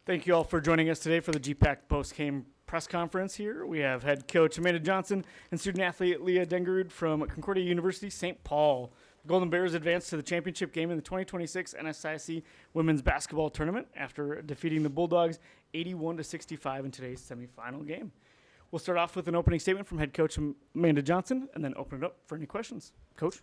Thank you all for joining us today for the GPAC post-game press conference here. We have head coach Amanda Johnson and student athlete Leah Dengerud from Concordia University, St. Paul. The Golden Bears advanced to the championship game in the 2026 NSIC women's basketball tournament after defeating the Bulldogs 81-65 in today's semifinal game. We'll start off with an opening statement from head coach Amanda Johnson and then open it up for any questions. Coach?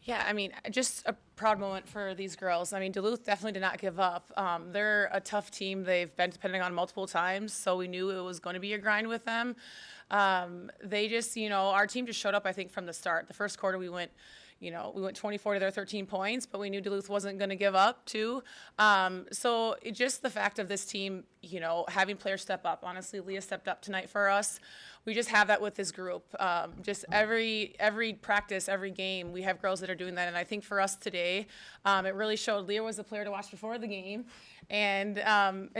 Yeah, I mean, just a proud moment for these girls. I mean, Duluth definitely did not give up. They're a tough team. They've been depending on multiple times, so we knew it was going to be a grind with them. They just, our team just showed up, I think, from the start. The first quarter we went 24 to their 13 points, but we knew Duluth wasn't going to give up too. So just the fact of this team, having players step up. Honestly, Leah stepped up tonight for us. We just have that with this group. Just every practice, every game, we have girls that are doing that. And I think for us today, it really showed. Leah was the player to watch before the game, and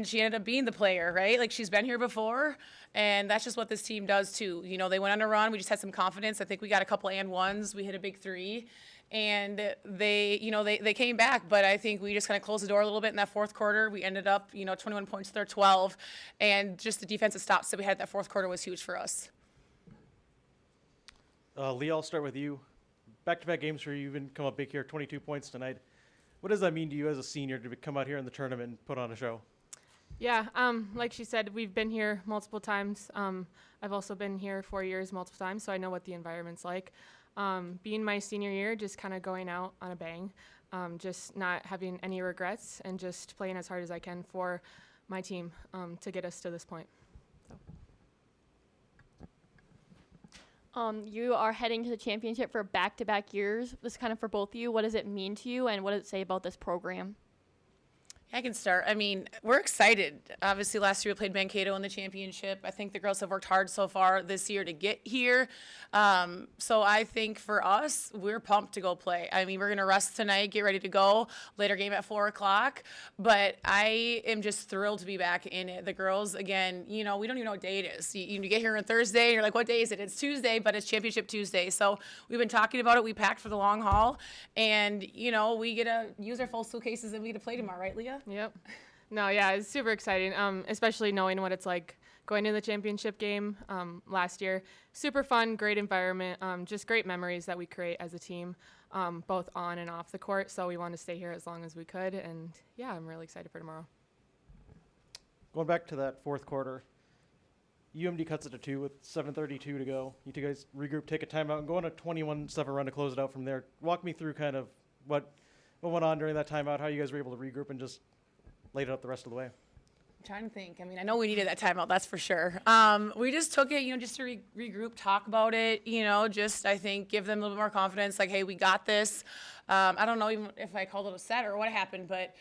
she ended up being the player, right? Like, she's been here before, and that's just what this team does too. They went on a run. We just had some confidence. I think we got a couple and ones. We hit a big three. And they came back, but I think we just kind of closed the door a little bit in that fourth quarter. We ended up, 21 points to their 12, and just the defensive stops that we had that fourth quarter was huge for us. Leah, I'll start with you. Back-to-back games for you, you've been come up big here, 22 points tonight. What does that mean to you as a senior to come out here in the tournament and put on a show? Yeah, like she said, we've been here multiple times. I've also been here 4 years multiple times, so I know what the environment's like. Being my senior year, just kind of going out on a bang, just not having any regrets and just playing as hard as I can for my team to get us to this point. You are heading to the championship for back-to-back years. This is kind of for both of you. What does it mean to you, and what does it say about this program? I can start. I mean, we're excited. Obviously, last year we played Mankato in the championship. I think the girls have worked hard so far this year to get here. So I think for us, we're pumped to go play. I mean, we're going to rest tonight, get ready to go. Later game at 4 o'clock. But I am just thrilled to be back in it. The girls, again, we don't even know what day it is. You get here on Thursday, and you're like, what day is it? It's Tuesday, but it's Championship Tuesday. So we've been talking about it. We packed for the long haul. And, we get to use our full suitcases and we get to play tomorrow, right, Leah? Yep. No, yeah, it's super exciting, especially knowing what it's like going to the championship game last year. Super fun, great environment, just great memories that we create as a team, both on and off the court. So we want to stay here as long as we could. And, yeah, I'm really excited for tomorrow. Going back to that fourth quarter, UMD cuts it to 2 with 7:32 to go. You two guys regroup, take a timeout, and go on a 21-7 run to close it out from there. Walk me through kind of what went on during that timeout, how you guys were able to regroup and just laid it up the rest of the way. I'm trying to think. I mean, I know we needed that timeout, that's for sure. We just took it, just to regroup, talk about it, just, I think, give them a little bit more confidence, like, hey, we got this. I don't know even if I called it a set or what happened, but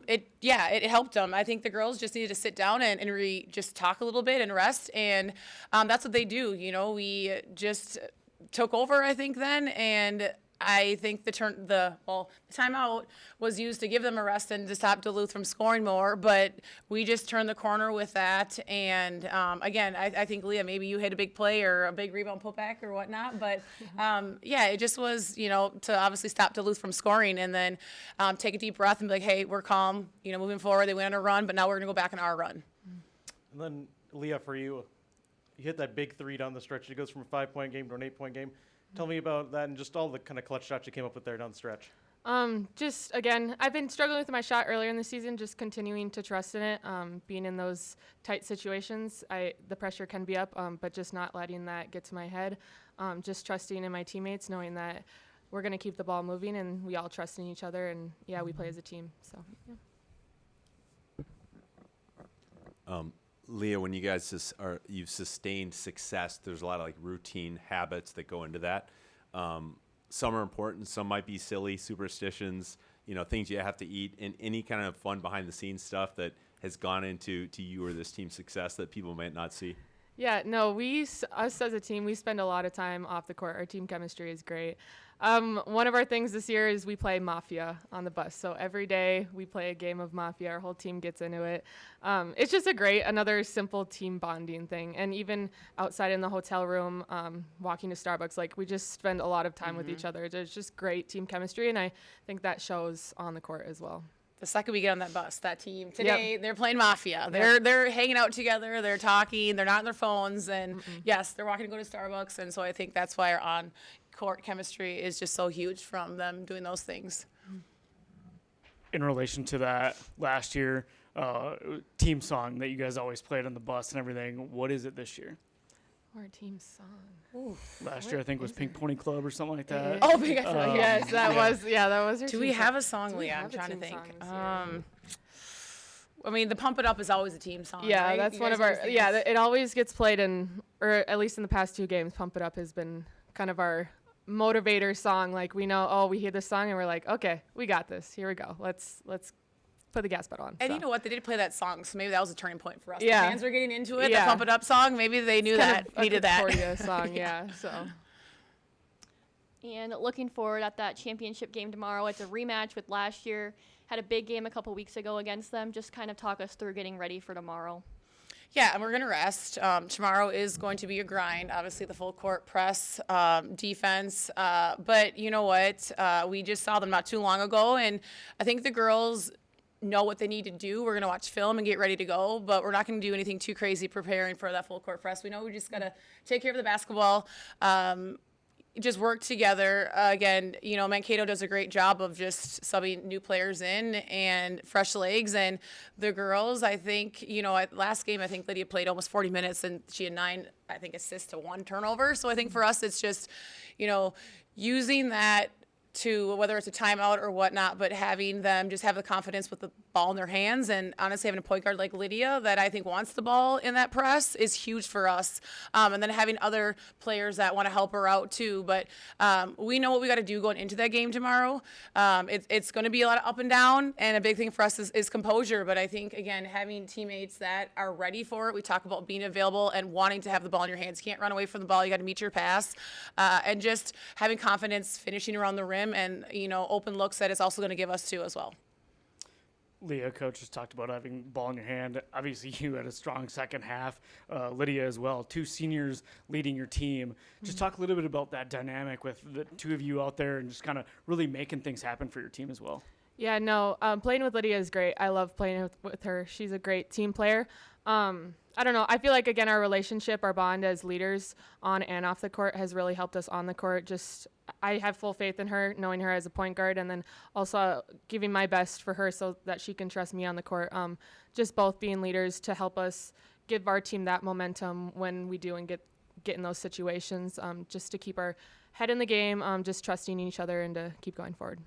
it helped them. I think the girls just needed to sit down and just talk a little bit and rest, and that's what they do. We just took over, I think, then, and I think the timeout was used to give them a rest and to stop Duluth from scoring more, but we just turned the corner with that. And again, I think, Leah, maybe you hit a big play or a big rebound putback or whatnot, but it just was, to obviously stop Duluth from scoring and then take a deep breath and be like, hey, we're calm, moving forward. They went on a run, but now we're going to go back on our run. And then, Leah, for you, you hit that big three down the stretch. It goes from a 5-point game to an 8-point game. Tell me about that and just all the kind of clutch shots you came up with there down the stretch. Just, again, I've been struggling with my shot earlier in the season, just continuing to trust in it. Being in those tight situations, the pressure can be up, but just not letting that get to my head. Just trusting in my teammates, knowing that we're going to keep the ball moving and we all trust in each other. And, yeah, we play as a team. So, yeah. Leah, when you guys you've sustained success, there's a lot of routine habits that go into that. Some are important, some might be silly superstitions, things you have to eat, and any kind of fun behind the scenes stuff that has gone into you or this team's success that people might not see. Yeah, no, us as a team, we spend a lot of time off the court. Our team chemistry is great. One of our things this year is we play Mafia on the bus. So every day we play a game of Mafia. Our whole team gets into it. It's just another simple team bonding thing. And even outside in the hotel room, walking to Starbucks, we just spend a lot of time with each other. There's just great team chemistry, and I think that shows on the court as well. the second we get on that bus, that team today, they're playing Mafia. They're hanging out together. They're talking. They're not on their phones. And yes, they're walking to go to Starbucks. And so I think that's why our on-court chemistry is just so huge from them doing those things. In relation to that last year team song that you guys always played on the bus and everything, what is it this year? Our team song. Last year, I think, was Pink Pony Club or something like that. Oh, big Yes, that was our Do team we song. have a song, Do we Leah? I'm have a trying to team think. song this year? I mean, the Pump It Up is always a team song. Yeah, right? that's You one guys of our. always think Yeah, it's- it always gets played or at least in the past 2 games, "Pump It Up" has been kind of our motivator song. Like we know, we hear this song and we're like, okay, we got this. Here we go. Let's put the gas pedal on. And So. you know what? They did play that song, so maybe that was a turning point for us. Yeah. The fans were getting into it. Yeah. The Pump It Up song, maybe they knew Kind that, of a needed that. Concordia song, yeah. So. And looking forward at that championship game tomorrow. It's a rematch with last year. Had a big game a couple weeks ago against them. Just kind of talk us through getting ready for tomorrow. Yeah, and we're going to rest. Tomorrow is going to be a grind. Obviously, the full court press, defense. But you know what? We just saw them not too long ago, and I think the girls know what they need to do. We're going to watch film and get ready to go, but we're not going to do anything too crazy preparing for that full court press. We know we just got to take care of the basketball. Just work together. Again, you know, Mankato does a great job of just subbing new players in and fresh legs. And the girls, I think, you know, at last game, I think Lydia played almost 40 minutes and she had 9, I think, assists to 1 turnover. So I think for us, it's just, you know, using that to whether it's a timeout or whatnot, but having them just have the confidence with the ball in their hands. And honestly, having a point guard like Lydia that I think wants the ball in that press is huge for us. And then having other players that want to help her out too. But we know what we got to do going into that game tomorrow. It's going to be a lot of up and down, and a big thing for us is composure. But I think, again, having teammates that are ready for it. We talk about being available and wanting to have the ball in your hands. You can't run away from the ball. You got to meet your pass. And just having confidence finishing around the rim and, you know, open looks that it's also going to give us too as well. Leah, coach just talked about having ball in your hand. Obviously, you had a strong second half. Lydia as well. 2 seniors leading your team. Just talk a little bit about that dynamic with the 2 of you out there and just kind of really making things happen for your team as well. Yeah, no, playing with Lydia is great. I love playing with her. She's a great team player. I don't know. I feel like, again, our relationship, our bond as leaders on and off the court has really helped us on the court. Just I have full faith in her, knowing her as a point guard, and then also giving my best for her so that she can trust me on the court. Just both being leaders to help us give our team that momentum when we do and get in those situations, just to keep our head in the game, just trusting each other and to keep going forward.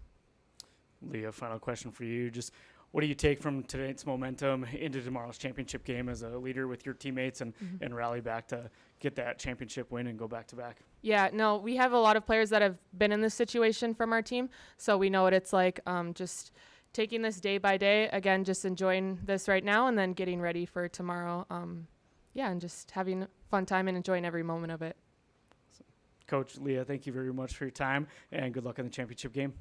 Leah, final question for you. Just what do you take from tonight's momentum into tomorrow's championship game as a leader with your teammates and rally back to get that championship win and go back-to-back? Yeah, no, we have a lot of players that have been in this situation from our team, so we know what it's like. Just taking this day by day, again, just enjoying this right now and then getting ready for tomorrow. And just having a fun time and enjoying every moment of it. Coach Leah, thank you very much for your time, and good luck in the championship game.